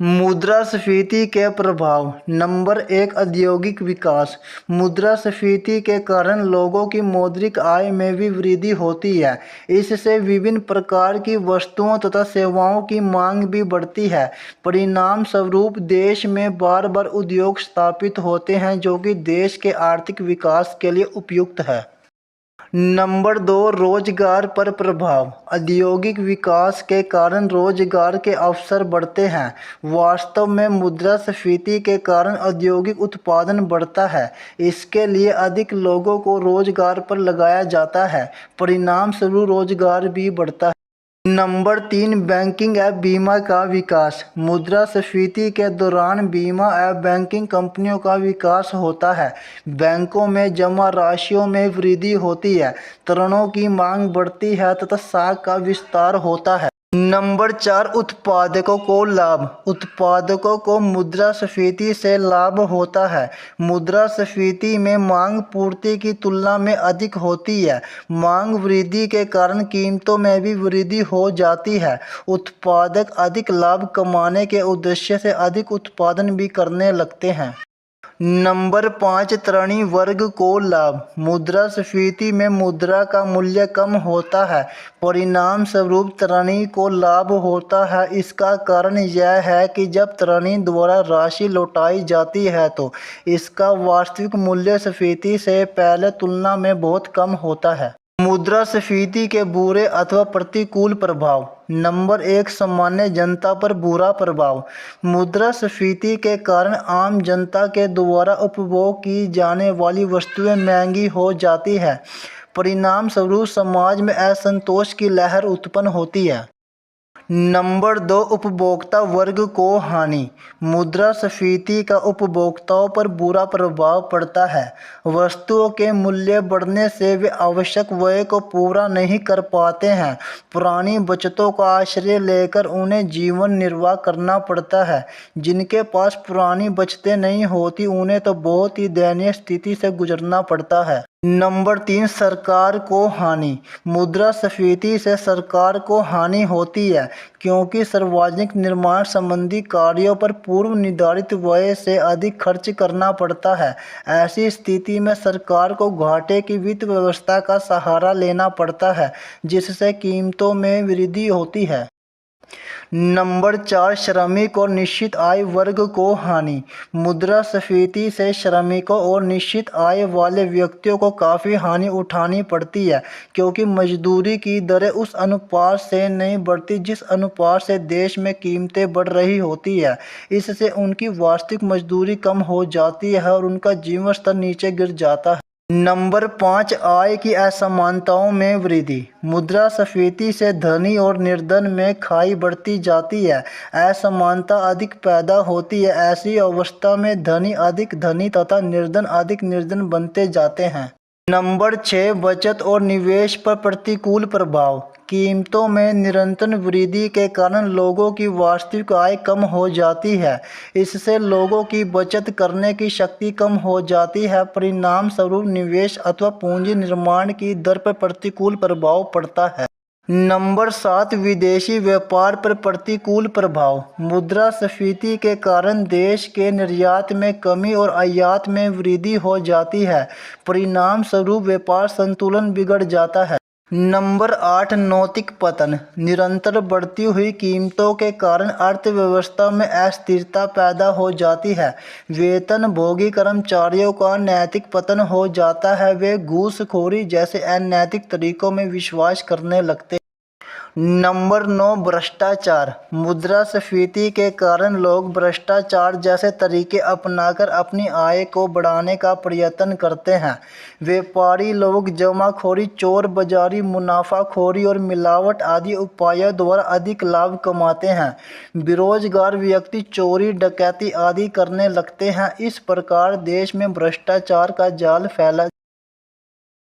मुद्रास्फीति के प्रभाव। नंबर 1, औद्योगिक विकास। मुद्रास्फीति के कारण लोगों की मौद्रिक आय में भी वृद्धि होती है। इससे विभिन्न प्रकार की वस्तुओं तथा सेवाओं की मांग भी बढ़ती है। परिणाम स्वरूप देश में बार बार उद्योग स्थापित होते हैं, जो कि देश के आर्थिक विकास के लिए उपयुक्त है। नंबर 2, रोजगार पर प्रभाव। औद्योगिक विकास के कारण रोजगार के अवसर बढ़ते हैं। वास्तव में मुद्रास्फीति के कारण औद्योगिक उत्पादन बढ़ता है। इसके लिए अधिक लोगों को रोजगार पर लगाया जाता है। परिणाम स्वरूप रोजगार भी बढ़ता है। नंबर 3, बैंकिंग एवं बीमा का विकास। मुद्रास्फीति के दौरान बीमा एवं बैंकिंग कंपनियों का विकास होता है। बैंकों में जमा राशियों में वृद्धि होती है, ऋणों की मांग बढ़ती है तथा साख का विस्तार होता है। नंबर 4, उत्पादकों को लाभ। उत्पादकों को मुद्रास्फीति से लाभ होता है। मुद्रास्फीति में मांग पूर्ति की तुलना में अधिक होती है। मांग वृद्धि के कारण कीमतों में भी वृद्धि हो जाती है। उत्पादक अधिक लाभ कमाने के उद्देश्य से अधिक उत्पादन भी करने लगते हैं। नंबर 5, तृणी वर्ग को लाभ। मुद्रास्फीति में मुद्रा का मूल्य कम होता है। परिणाम स्वरूप तृणी को लाभ होता है। इसका कारण यह है कि जब तृणी द्वारा राशि लौटाई जाती है तो इसका वास्तविक मूल्य स्फीति से पहले तुलना में बहुत कम होता है। मुद्रास्फीति के बुरे अथवा प्रतिकूल प्रभाव। नंबर 1, सामान्य जनता पर बुरा प्रभाव। मुद्रास्फीति के कारण आम जनता के द्वारा उपभोग की जाने वाली वस्तुएं महंगी हो जाती है। परिणाम स्वरूप समाज में असंतोष की लहर उत्पन्न होती है। नंबर 2, उपभोक्ता वर्ग को हानि। मुद्रास्फीति का उपभोक्ताओं पर बुरा प्रभाव पड़ता है। वस्तुओं के मूल्य बढ़ने से वे आवश्यक व्यय को पूरा नहीं कर पाते हैं। पुरानी बचतों का आश्रय लेकर उन्हें जीवन निर्वाह करना पड़ता है। जिनके पास पुरानी बचतें नहीं होती उन्हें तो बहुत ही दयनीय स्थिति से गुजरना पड़ता है। नंबर 3, सरकार को हानि। मुद्रास्फीति से सरकार को हानि होती है, क्योंकि सार्वजनिक निर्माण संबंधी कार्यों पर पूर्व निर्धारित व्यय से अधिक खर्च करना पड़ता है। ऐसी स्थिति में सरकार को घाटे की वित्त व्यवस्था का सहारा लेना पड़ता है, जिससे कीमतों में वृद्धि होती है। नंबर 4, श्रमिक और निश्चित आय वर्ग को हानि। मुद्रास्फीति से श्रमिकों और निश्चित आय वाले व्यक्तियों को काफ़ी हानि उठानी पड़ती है, क्योंकि मजदूरी की दरें उस अनुपात से नहीं बढ़ती जिस अनुपात से देश में कीमतें बढ़ रही होती है। इससे उनकी वास्तविक मजदूरी कम हो जाती है और उनका जीवन स्तर नीचे गिर जाता है। नंबर 5, आय की असमानताओं में वृद्धि। मुद्रास्फीति से धनी और निर्धन में खाई बढ़ती जाती है। असमानता अधिक पैदा होती है। ऐसी अवस्था में धनी अधिक धनी तथा निर्धन अधिक निर्धन बनते जाते हैं। नंबर 6, बचत और निवेश पर प्रतिकूल प्रभाव। कीमतों में निरंतर वृद्धि के कारण लोगों की वास्तविक आय कम हो जाती है। इससे लोगों की बचत करने की शक्ति कम हो जाती है। परिणाम स्वरूप निवेश अथवा पूंजी निर्माण की दर पर प्रतिकूल प्रभाव पड़ता है। नंबर 7, विदेशी व्यापार पर प्रतिकूल प्रभाव। मुद्रास्फीति के कारण देश के निर्यात में कमी और आयात में वृद्धि हो जाती है। परिणाम स्वरूप व्यापार संतुलन बिगड़ जाता है। नंबर 8, नैतिक पतन। निरंतर बढ़ती हुई कीमतों के कारण अर्थव्यवस्था में अस्थिरता पैदा हो जाती है। वेतनभोगी कर्मचारियों का नैतिक पतन हो जाता है। वे घूसखोरी जैसे अनैतिक तरीकों में विश्वास करने लगते हैं। नंबर 9, भ्रष्टाचार। मुद्रास्फीति के कारण लोग भ्रष्टाचार जैसे तरीके अपनाकर अपनी आय को बढ़ाने का प्रयत्न करते हैं। व्यापारी लोग जमाखोरी, चोर बाजारी, मुनाफाखोरी और मिलावट आदि उपायों द्वारा अधिक लाभ कमाते हैं। बेरोजगार व्यक्ति चोरी, डकैती आदि करने लगते हैं। इस प्रकार देश में भ्रष्टाचार का जाल फैला